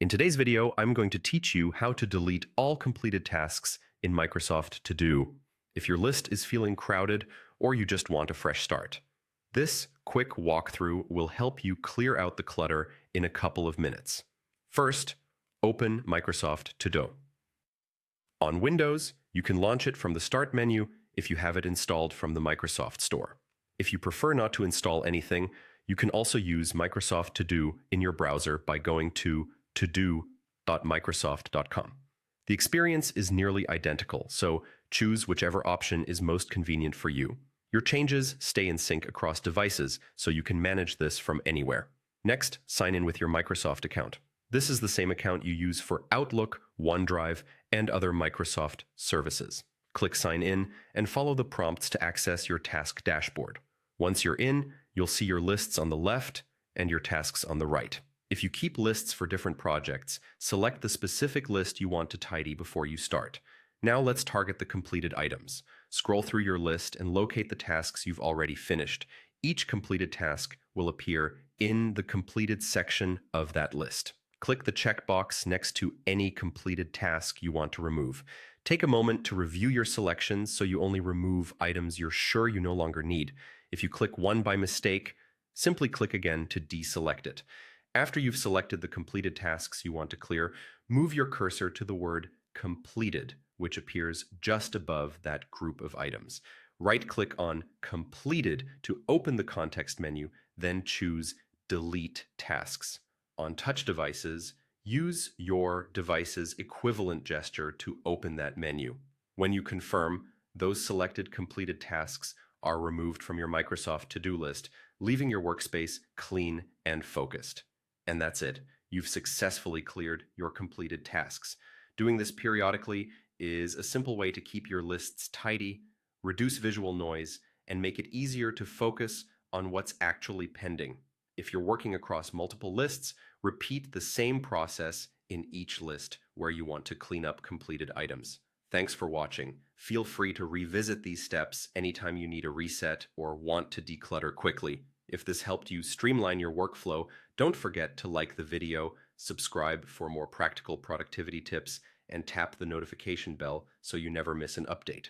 In today's video, I'm going to teach you how to delete all completed tasks in Microsoft To Do if your list is feeling crowded or you just want a fresh start. This quick walkthrough will help you clear out the clutter in a couple of minutes. First, open Microsoft To Do. On Windows, you can launch it from the Start menu if you have it installed from the Microsoft Store. If you prefer not to install anything, you can also use Microsoft To Do in your browser by going to todo.microsoft.com. The experience is nearly identical, so choose whichever option is most convenient for you. Your changes stay in sync across devices, so you can manage this from anywhere. Next, sign in with your Microsoft account. This is the same account you use for Outlook, OneDrive, and other Microsoft services. Click Sign In and follow the prompts to access your task dashboard. Once you're in, you'll see your lists on the left and your tasks on the right. If you keep lists for different projects, select the specific list you want to tidy before you start. Now let's target the completed items. Scroll through your list and locate the tasks you've already finished. Each completed task will appear in the completed section of that list. Click the checkbox next to any completed task you want to remove. Take a moment to review your selections so you only remove items you're sure you no longer need. If you click one by mistake, simply click again to deselect it. After you've selected the completed tasks you want to clear, move your cursor to the word Completed, which appears just above that group of items. Right-click on Completed to open the context menu, then choose Delete Tasks. On touch devices, use your device's equivalent gesture to open that menu. When you confirm, those selected completed tasks are removed from your Microsoft To-Do list, leaving your workspace clean and focused. And that's it. You've successfully cleared your completed tasks. Doing this periodically is a simple way to keep your lists tidy, reduce visual noise, and make it easier to focus on what's actually pending. If you're working across multiple lists, repeat the same process in each list where you want to clean up completed items. Thanks for watching. Feel free to revisit these steps anytime you need a reset or want to declutter quickly. If this helped you streamline your workflow, don't forget to like the video, subscribe for more practical productivity tips, and tap the notification bell so you never miss an update.